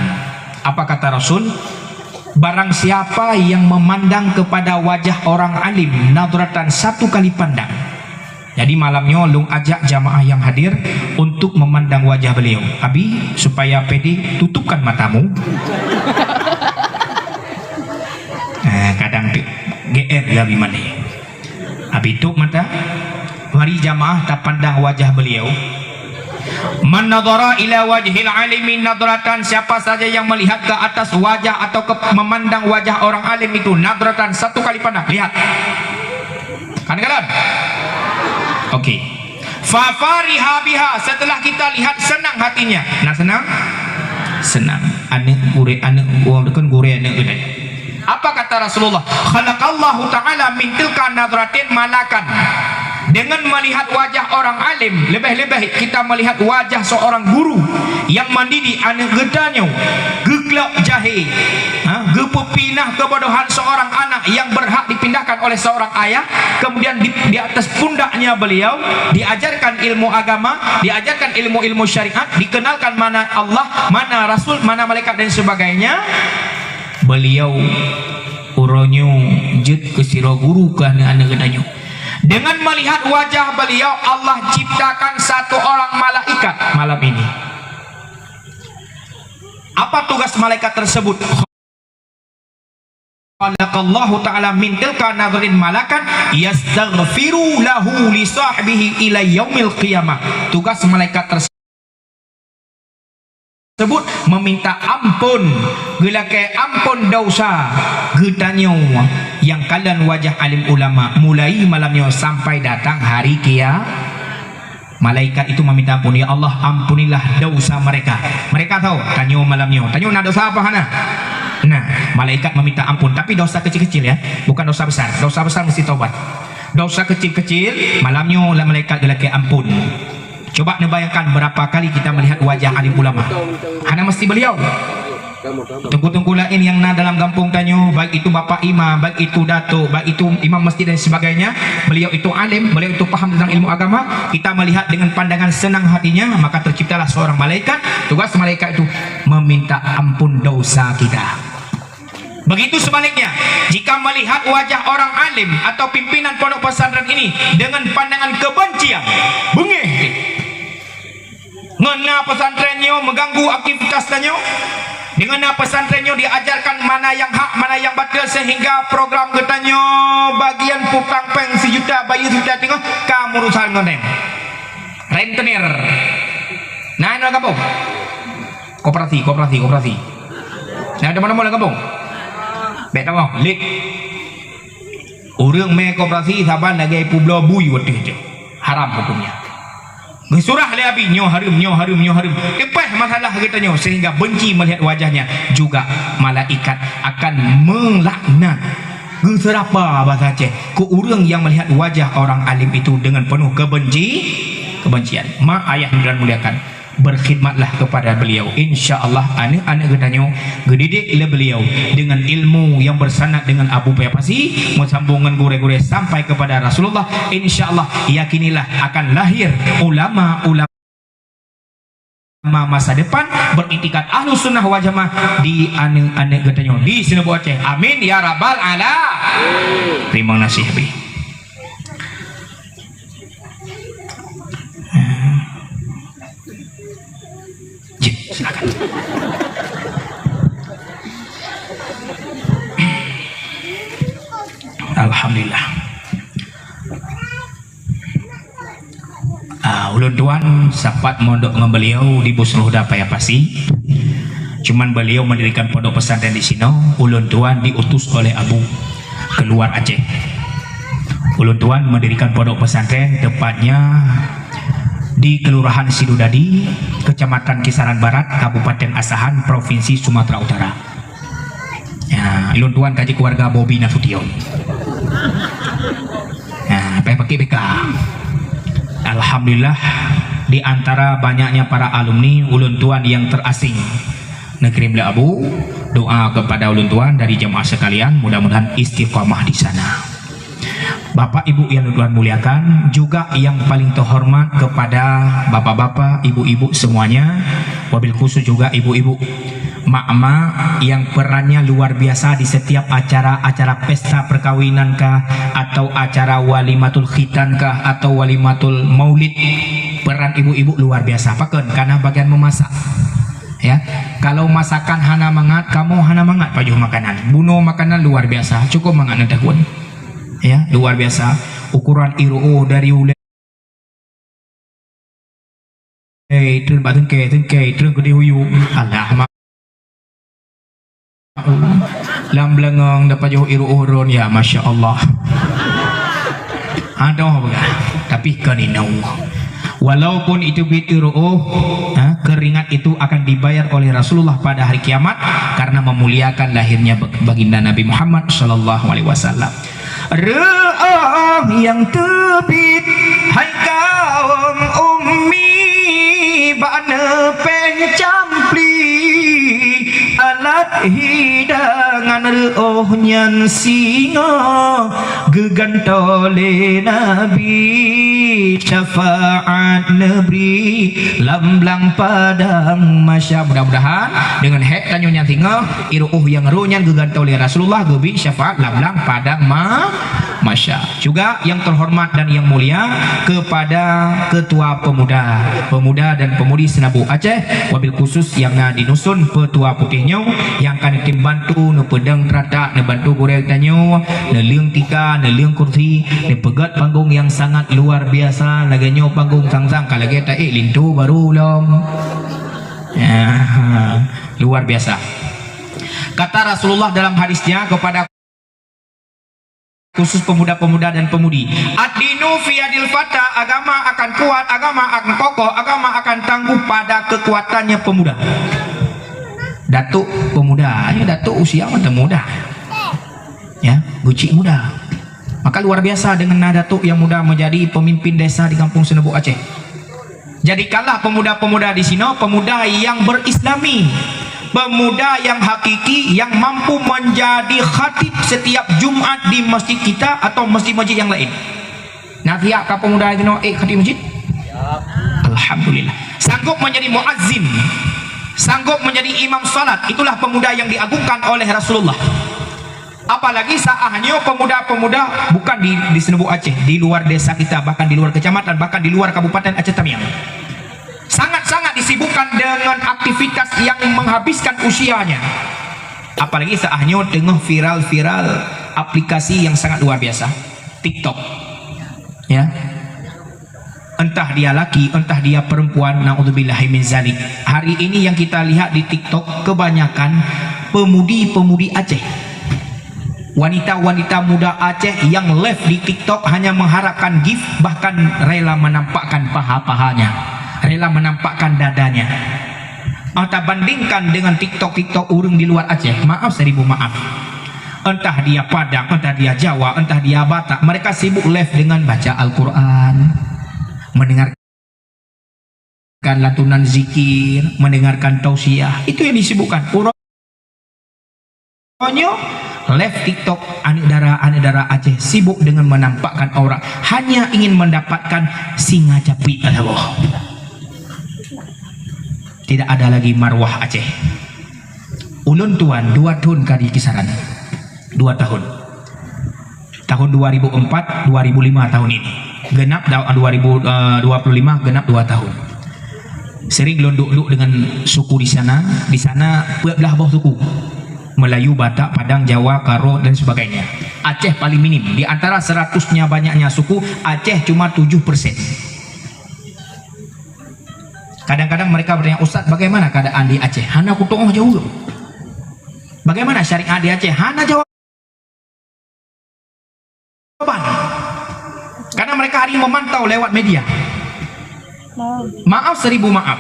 Apa kata Rasul? Barang siapa yang memandang kepada wajah orang alim nadratan, satu kali pandang. Jadi malamnya lung ajak jamaah yang hadir untuk memandang wajah beliau. Abi supaya pede tutupkan matamu. Kadang GR ya bimane. Abi tutup mata. Mari jamaah tak pandang wajah beliau. Man nadhara ila wajhil alimi nadratan, siapa saja yang melihat ke atas wajah atau memandang wajah orang alim itu nadratan, satu kali pandang, lihat. Kan kalian? Okey. Fa fariha biha, setelah kita lihat senang hatinya. Nah senang? Senang. Anak gure anak. Apa kata Rasulullah? Khalaqallahu ta'ala min tilka nadratin malakan. Dengan melihat wajah orang alim, lebih-lebih kita melihat wajah seorang guru yang mendidik anak gedanya, geklak jahe, gepepinah kebodohan seorang anak yang berhak dipindahkan oleh seorang ayah. Kemudian di atas pundaknya beliau diajarkan ilmu agama, diajarkan ilmu-ilmu syariat, dikenalkan mana Allah, mana Rasul, mana malaikat dan sebagainya. Beliau uronyo jet ke siro guru ke anak-anak gedanya. Dengan melihat wajah beliau, Allah ciptakan satu orang malaikat malam ini. Apa tugas malaikat tersebut? Khalaqallahu ta'ala min tilka nadrin malakan yastaghfiru lahu li sahbihi ila yaumil qiyamah. Tugas malaikat tersebut meminta ampun, gelakai ampun dosa getanyo yang kalian wajah alim ulama mulai malamnya sampai datang hari kiamat. Malaikat itu meminta ampun, ya Allah ampunilah dosa mereka. Mereka tahu tanyo malamnya, tanyo nak dosa apa hana? Nah, malaikat meminta ampun, tapi dosa kecil-kecil ya, bukan dosa besar. Dosa besar mesti taubat. Dosa kecil-kecil malamnya lah malaikat gelakai ampun. Coba bayangkan berapa kali kita melihat wajah alim ulama. Hana mesti beliau. Tunggu-tunggu lain yang dalam kampung tanyo, baik itu bapak imam, baik itu datuk, baik itu imam masjid dan sebagainya. Beliau itu alim, beliau itu paham tentang ilmu agama. Kita melihat dengan pandangan senang hatinya, maka terciptalah seorang malaikat. Tugas malaikat itu meminta ampun dosa kita. Begitu sebaliknya, jika melihat wajah orang alim atau pimpinan pondok pesantren ini dengan pandangan kebencian, bengih, ngena pesantrennya mengganggu aktivitasnya, dengan pesantrennya diajarkan mana yang hak, mana yang batil, sehingga program katanya bagian putang peng sejuta bayi sudah tengok kamu urusan ngonen rentenir. Nah ini kampung koperasi. Nah ada mana-mana kampung bet tahu lik orang me koperasi saban lagi publo bui waktu itu haram hukumnya. Surah le abi nyo harum. Lepah masalah katanya sehingga benci melihat wajahnya. Juga malaikat akan melaknat. Geserapa bahasa Aceh ke orang yang melihat wajah orang alim itu dengan penuh kebencian. Mak ayah dan muliakan. berkhidmatlah kepada beliau. Insyaallah anak-anak gedanyo gedidik le beliau dengan ilmu yang bersanad dengan Abu Payapasi, sambungan gure-gure sampai kepada Rasulullah. Insyaallah yakinilah akan lahir ulama-ulama masa depan beriktikad Ahlus Sunnah wal Jamaah di anak-anak gedanyo di Senebu Aceh. Amin ya rabbal alamin. Terima kasih Habib. Silakan. Alhamdulillah. Ulun tuan sempat mondok dengan beliau di Busruhda Payapasi. Cuman beliau mendirikan pondok pesantren di sini. Ulun tuan diutus oleh Abu keluar Aceh. Ulun tuan mendirikan pondok pesantren tepatnya di Kelurahan Sidodadi, Kecamatan Kisaran Barat, Kabupaten Asahan, Provinsi Sumatera Utara. Ya, ulun tuan kaji keluarga Bobi Nasution. Nah, pakai BK. Alhamdulillah di antara banyaknya para alumni ulun tuan yang terasing negeri Mela Abu, doa kepada ulun tuan dari jemaah sekalian mudah-mudahan istiqamah di sana. Bapak Ibu yang Tuhan muliakan, juga yang paling terhormat kepada bapak-bapak, ibu-ibu semuanya, wabil khusus juga ibu-ibu mak-mak yang perannya luar biasa di setiap acara-acara pesta perkawinan kah, atau acara walimatul khitan kah, atau walimatul maulid. Peran ibu-ibu luar biasa paken karena bagian memasak. Ya, kalau masakan hana mangat, kamu hana mangat pajuh makanan, bunuh makanan luar biasa, cukup mangat nanti pun. Ya, luar biasa. Ukuran iru'u dari ulai trun batun ke trun ke dihuyu Allah lam belengong dapat jauh iru'u ron ya Masya Allah. Ada apa? Tapi kaninau walaupun itu bit iru'u, keringat itu akan dibayar oleh Rasulullah pada hari kiamat karena memuliakan lahirnya baginda Nabi Muhammad sallallahu alaihi wasallam. Re'ah yang terbit hai kaum ummi ba'na pencampli alat hidangan re'ah nyan singa gegantole Nabi syafaat nebri lamblang padang masya. Mudah-mudahan dengan hek tanyunya singa iru'uh yang runyan gegantole Rasulullah gebi syafaat lamblang padang masya. Juga yang terhormat dan yang mulia kepada ketua pemuda dan pemudi Senabu Aceh, wabil khusus yang na dinusun petua putihnya yang akan tim bantu ne pedang terata ne bantu goreng tanyo ne liang tika ne liang kursi ne pegat panggung yang sangat luar biasa laganyo panggung sang-sang kalage ta lintu baru lom ya, luar biasa. Kata Rasulullah dalam hadisnya kepada khusus pemuda-pemuda dan pemudi, ad-dinu fi yadil fata, agama akan kuat, agama akan kokoh, agama akan tangguh pada kekuatannya pemuda. Datuk pemuda, ya datuk usia macam muda, ya gucik muda. Maka luar biasa dengan datuk yang muda menjadi pemimpin desa di kampung Senebu Aceh. Jadikanlah pemuda-pemuda di sini pemuda yang berislami, pemuda yang hakiki, yang mampu menjadi khatib setiap Jumat di masjid kita atau masjid-masjid yang lain. Nanti ya pemuda itu khatib masjid. Alhamdulillah. Sanggup menjadi muazzin, sanggup menjadi imam salat. Itulah pemuda yang diagungkan oleh Rasulullah. Apalagi saahnya pemuda-pemuda bukan di Senebu Aceh, di luar desa kita, bahkan di luar kecamatan, bahkan di luar Kabupaten Aceh Tamiang. Sangat-sangat disibukkan dengan aktivitas yang menghabiskan usianya. Apalagi saahnya tengah viral-viral aplikasi yang sangat luar biasa, TikTok. Ya. Entah dia laki, entah dia perempuan, naudzubillahi min zalik. Hari ini yang kita lihat di TikTok kebanyakan pemudi-pemudi Aceh. Wanita-wanita muda Aceh yang live di TikTok hanya mengharapkan gift, bahkan rela menampakkan paha-pahanya, rela menampakkan dadanya. Atau bandingkan dengan TikTok urung di luar Aceh, maaf seribu maaf, entah dia Padang, entah dia Jawa, entah dia Batak, mereka sibuk live dengan baca Al-Quran, mendengarkan lantunan zikir, mendengarkan tausiah. Itu yang disibukkan. Pokoknya live TikTok anak dara Aceh sibuk dengan menampakkan aurat, hanya ingin mendapatkan singa capi. Allah. Tidak ada lagi marwah Aceh. Ulun tuan 2 tahun kali kisaran. 2 tahun. Tahun 2004, 2005 tahun ini. Genap 2025 genap 2 tahun. Sering londuk-londuk dengan suku di sana. Di sana belah bawah suku. Melayu, Batak, Padang, Jawa, Karo dan sebagainya. Aceh paling minim. Di antara 100-nya banyaknya suku, Aceh cuma 7%. Kadang-kadang mereka bertanya, Ustaz, bagaimana keadaan di Aceh? Hana kutoh jauh. Bagaimana syariat di Aceh? Hana jawaban. Karena mereka hari memantau lewat media. Maaf 1000 maaf.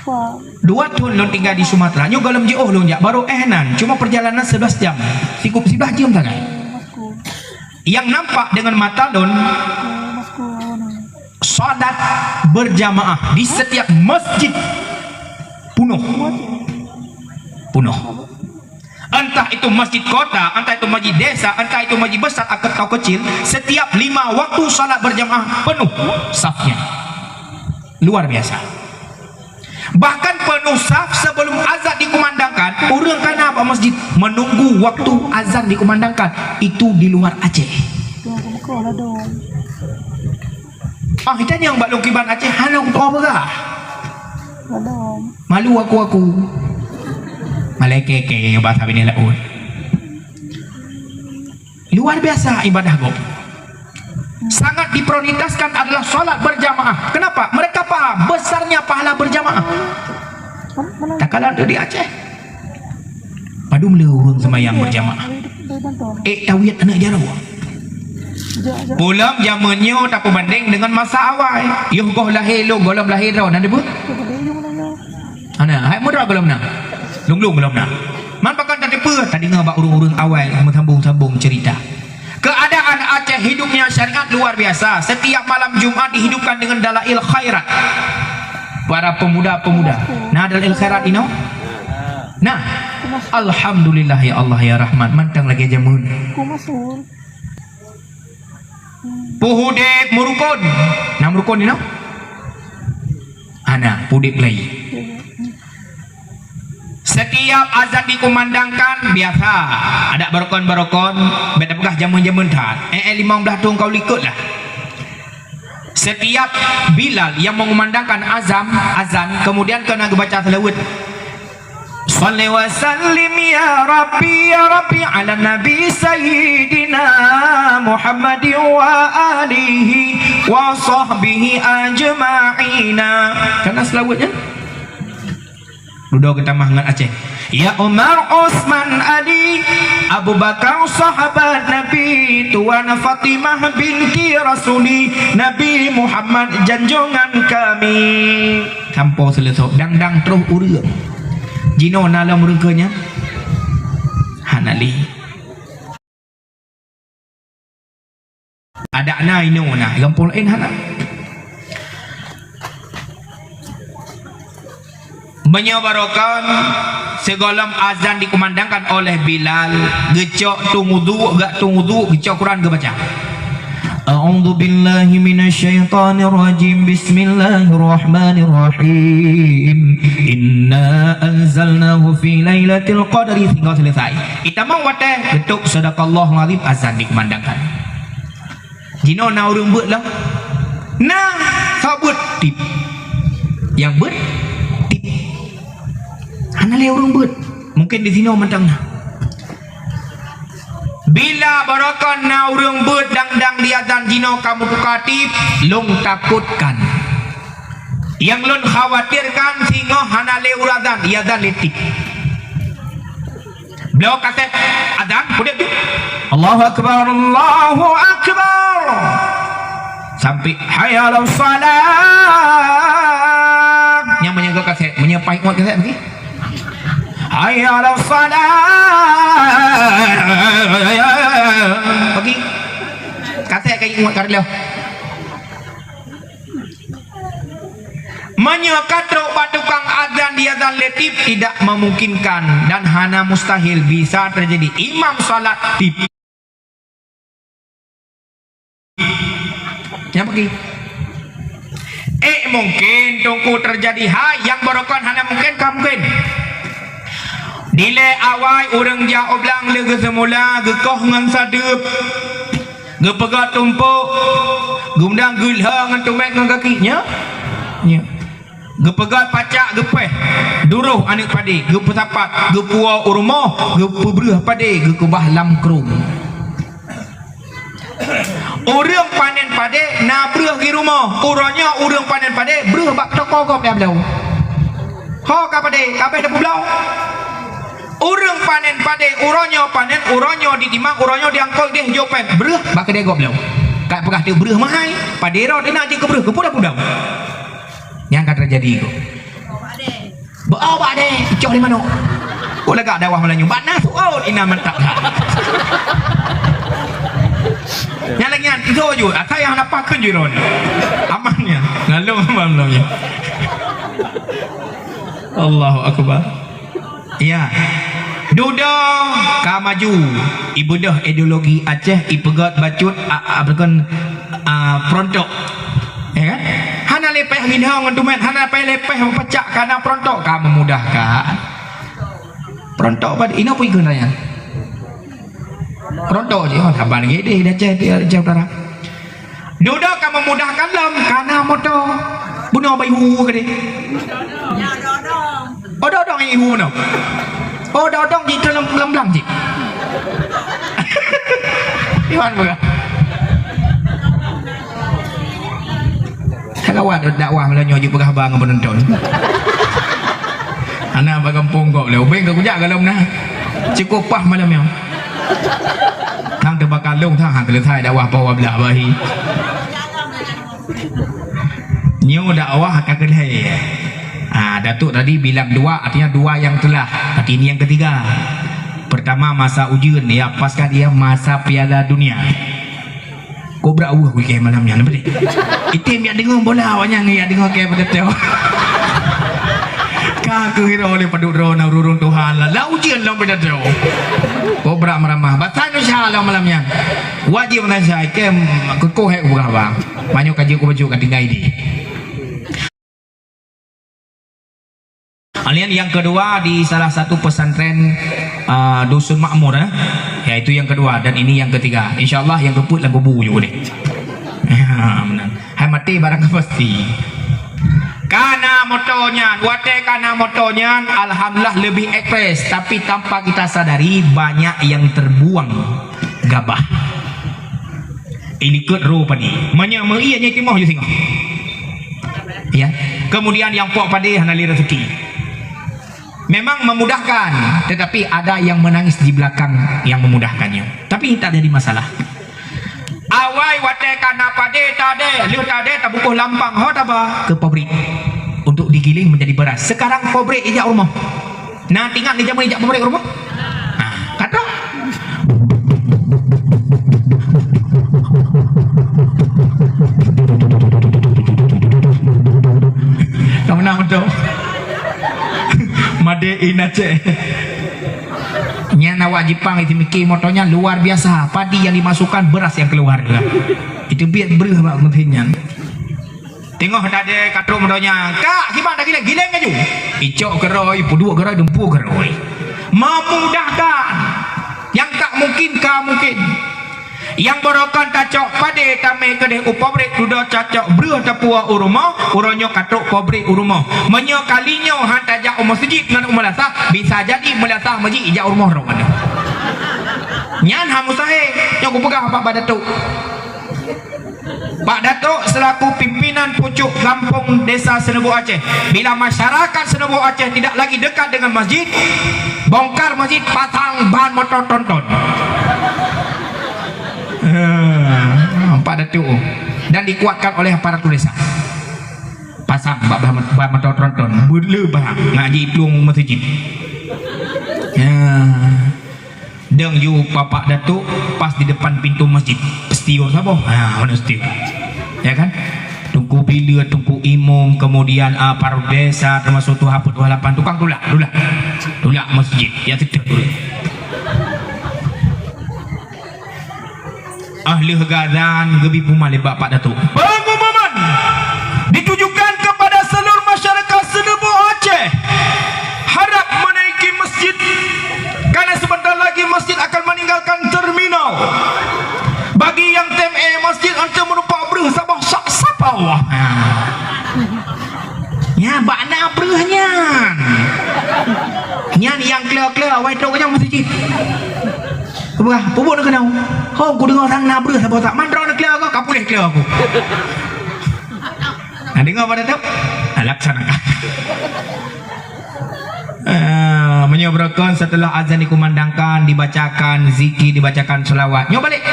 2 tahun lo tinggal di Sumatera. Nyo galam jauh lo njak baru nan. Cuma perjalanan 11 jam. Sikup 11 jam tak kan? Yang nampak dengan mata don salat berjamaah di setiap masjid penuh. Entah itu masjid kota, entah itu masjid desa, entah itu masjid besar atau kecil, setiap 5 waktu salat berjamaah penuh safnya. Luar biasa. Bahkan penuh saf sebelum azan dikumandangkan. Orang kana apa masjid menunggu waktu azan dikumandangkan. Itu di luar Aceh. Kita yang balong kiban Aceh hana aku tahu apa. Malu aku. Malekeke bahasa bini laut. Luar biasa ibadah gop. Sangat diprioritaskan adalah sholat berjamaah. Kenapa? Mereka paham besarnya pahala berjamaah. Tak kalah di Aceh. Padu mula urun semayang berjamaah. Tawiyat anak jarang. Pulang zamannya tak berbanding dengan masa awal. Yuh goh lahir lo, golam lahir rau. Nanti bu? Ana, hai muda golam na. Lung golam na. Man pakan tadi apa? Tadi ngabak urung-urung awal sambung cerita. Keadaan Aceh hidupnya syariat luar biasa. Setiap malam Jumat dihidupkan dengan dalail khairat. Para pemuda-pemuda. Nah, dalail khairat ini. Nah, alhamdulillah ya Allah ya Rahman. Mantang lagi jamun. Puhudek murukon. Nah, murukon ini. Ana, puhudek lagi. Setiap azan dikumandangkan biasa ada barokon beda pegah jamun-jamun tat 15 tahun kau likut lah. Setiap Bilal yang mengumandangkan azan kemudian kena baca selawat Salli wa sallim ya Rabbi ala Nabi Sayyidina Muhammadin wa alihi wa sahbihi ajma'ina. Karena selawatnya duduk kita mahangat Aceh. Ya Umar, Osman, Ali, Abu Bakar sahabat Nabi, Tuan Fatimah binti Rasuli, Nabi Muhammad janjongan kami. Sampai selesai dang terus urang. Jino nalam rengkanya Hanali. Ada na ino na gampol hana. Menyabarkan segala azan dikumandangkan oleh Bilal. Gecok tunggu gecok Quran ke baca. A'udzu billahi minasyaitonir rajim. Bismillahirrahmanirrahim. Inna anzalnahu fi lailatul qadri hingga selesai. Kita mau wateh getuk sadaqallahul azim azan dikumandangkan. Jino na urang beut lah. Nah, sabut tip. Yang beut Anale orang buat mungkin di sini mentang bila barakan na orang buat dang diazan jino kamu tukatip long takutkan yang lon khawatirkan singo hanale urazan iazan letik beliau kata azan udah tu Allahu akbar sampai hayya ala salat yang menjaga kaset menyepai kuat kaset lagi hayya ala salat pergi kata kayak ingat karena Menyekatruk batukang azan di azan letip tidak memungkinkan dan hana mustahil bisa terjadi. Imam salat di yang pergi. Mungkin tunggu terjadi yang berokon hana mungkin kan mungkin. Nilai awal orang jauh belang lega semula gekoh ngan sadep gepegat tumpuk gundang gulha ngan tumek ngan kakinya nya gepegat pacak gepeh duruh anak pade gepetapat gepua urmoh gepebreuh pade gekubah lamkrung orang panen pade na breuh di rumah uranya orang panen pade breuh bak toko kop dah belau ho ka pade kape dah belau. Urang panen pade uronyo panen uronyo ditimang uronyo diangkoi deh jopen breuh bak de goblau kak pegah teu breuh mahai pade ro dina jeung ke breuh ke puda-puda yang kan terjadi itu ba de icok di mana ko lega dawah melanyu bana suaun ina mentak yang lagi itu jo asa yang napakeun jo ron amannya ngalung malamnya Allahu akbar. Ya, duda ka maju ibudah ideologi Aceh ipegat bacut abrakan prontok ya kan hana lepeh ngindang ngedumet hana lepeh pecak karena prontok ka memudahkan prontok pada ina pun gunanya prontok je taban gede dah Aceh utara duda ka memudahkan lam karena moto bunuh bayu ke dia odong ibu no odong di dalam lemblang ji iwan bukan kalau ada dakwah melanyo je pegah bang penonton anak bagampung kok leu beng ke kujak galom nah cukup pah malam yang thang terbakar long thang hang terletai dakwah bawa belak bahi nyu dakwah kakelai. Datuk tadi bilang dua artinya dua yang telah tapi ini yang ketiga. Pertama masa ujian ya pasca dia masa Piala Dunia kobra weekend malamnya nampak itim ya dengar bola awaknya ya dengar ke pada teo ka kira oleh padudro na rurun Tuhan la ujian lah pada teo kobra meramah batang insyaallah malamnya wajib nasai ke kekoh bukan bang banyak kaji ko baju katinggai di. Alian yang kedua di salah satu pesantren dusun makmur yaitu yang kedua dan ini yang ketiga insyaallah yang keput lagu bu juga deh hai mati barang pasti karena motonya wate karena motonya alhamdulillah lebih ekspres tapi tanpa kita sadari banyak yang terbuang gabah ini kedro padi menyamai nya timoh je singah ya kemudian yang pok padi hanali rezeki. Memang memudahkan, tetapi ada yang menangis di belakang yang memudahkannya. Tapi tak jadi masalah. Awai wate kana pade tade, liu tade tabukuh lampang ho taba ke pabrik untuk digiling menjadi beras. Sekarang pabrik ijak rumah. Nah, tinggal di jamu ijak pabrik rumah. Nah, kata kamu nak betul. Made in Aceh nyana wajipang itu mikir motonya luar biasa padi yang dimasukkan beras yang keluar itu biar berih mak mentinyan tengok tadi katro motonya kak gimana gila ngaju icok geroi puduk geroi dempu geroi memudahkan yang tak mungkin mungkin yang borokan tacok pade tame kedeh upabrik duda cacok breuh tapua urumo uronyo katruk pabrik urumo menyo kalinyo hantaja masjid ngan umalasa bisa jadi melasah masjid ija urumo ro mana nyan hamusahe yang kupegah Pak Datuk Pak Datuk selaku pimpinan pucuk kampung desa Senebu Aceh bila masyarakat Senebu Aceh tidak lagi dekat dengan masjid bongkar masjid pasang ban motor tonton Pak Datuk dan dikuatkan oleh aparatur desa pasang bah motor tronton bulu bah ngaji plung masjid ya deng yu Pak Datuk pas di depan pintu masjid pasti siapa mana pasti ya kan Tungku bila, tungku imam, kemudian paru desa, termasuk tu haput walapan tukang tulak masjid. Ya tidak dulu. Ahli Hagadan gebi pumale bapak datuk. Pengumuman ditujukan kepada seluruh masyarakat Senebu Aceh. Harap menaiki masjid karena sebentar lagi masjid akan meninggalkan terminal. Bagi yang TMA masjid anta merupakan berah sabah sapa Allah. Ya bakna berahnya. Nyan yang clear awai tok yang masjid. Apa? Pupuk nak kenal. Oh, aku dengar orang nak berah sabah tak mandra nak clear aku, kapulih clear aku. Nah, dengar pada tu? Laksanakan. Menyobrokan setelah azan dikumandangkan, dibacakan zikir, dibacakan selawat. Nyo balik.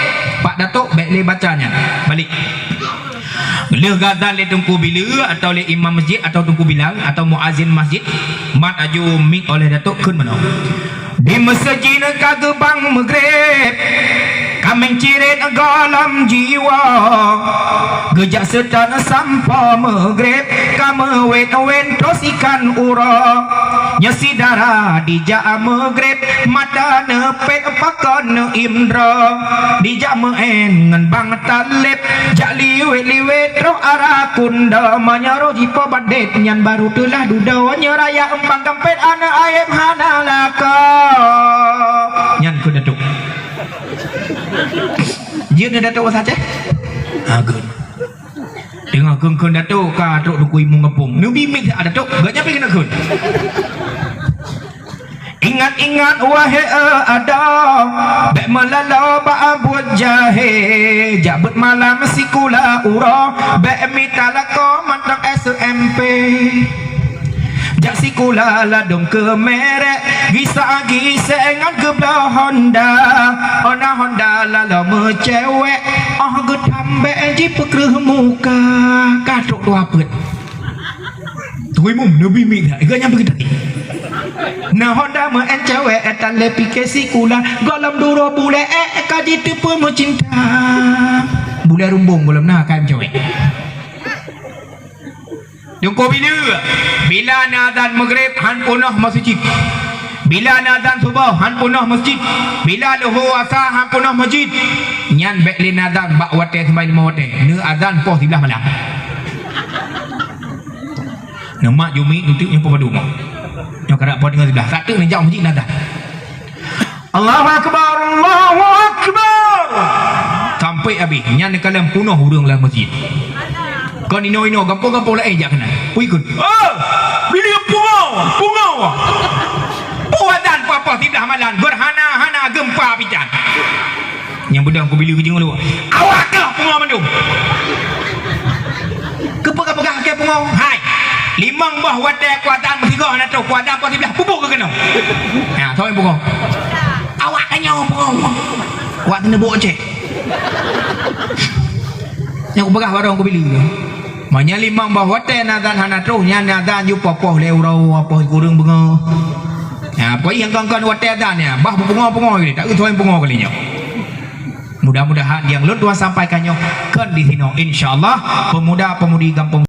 Pak Datuk baik bacanya. Balik. Leh gazan le tungku bila atau le imam masjid atau tungku bilang atau muazin masjid mat aju mik oleh Datuk kun mano. Di masjid kagebang Maghrib kameng cirit galam jiwa gejak setan sampa Maghrib kame wen tos ikan ura nyesi darah dijak Maghrib mata nepet pakan imdra dijak meengan bang talib jak liwet roh arah kunda manyaro jipo badet nyan baru telah duda nyeraya empang kampet ana ayem hanalaka nyan ku Datuk. Dia dah Datuk saja. Agun. Dengar kun Datuk ka truk dukui mu ngepung. Nubi mik ada Datuk, gak nyampe kena kun. Ingat wahai ada bek melala ba buat jahe jabut malam sikula ura bek mitalako mantap SMP. Jak sikula ladong ke merek gisa ngan ke belah Honda lala mecewek getambe ji pekreh muka katruk dua pet tuh imum lebih mik gak nyampe kita nah Honda mecewek etan lepike sikula galam duro bule kaji tipe mencinta bule rumbung belum nah kaim cewek. Jungko bila nazan Maghrib han punah masjid. Bila nazan subuh han punah masjid. Bila luhur asar han punah masjid. Nyan bek li nazan bak wate sampai 5 wate. Ne azan poh 11 malam. Nama Jumi nutik yang pemadu mau. Yang kada poh dengan 11. Satu ni jauh masjid nazan. Allahu akbar, Allahu akbar. Sampai habis nyan kalam punah hurung lah masjid. Kau ino gampang lah jak kena. Pui kun. Bila pungau. Puadan apa tidak malan berhana gempa pican. Yang bedang ku bila kejeng lu. Awak ke pungau mandum. Kepegah ke pungau. Hai. Limang bah wadah kuatan bertiga nak tahu kuatan apa sebelah pupuk ke kena. Ha, tahu yang pungau. Awak kanya pungau. Kuat kena bawa cek. Yang ku pegah barang ku bila. Manya limang bah wate nazan hanatruh nya nazan yu popoh leurau apa kurang bengo. Ya apa yang kan wate azan ya bah bungo ini tak utoi bungo kalinya. Mudah-mudahan yang lu dua sampaikannya kan di sini insyaallah pemuda-pemudi kampung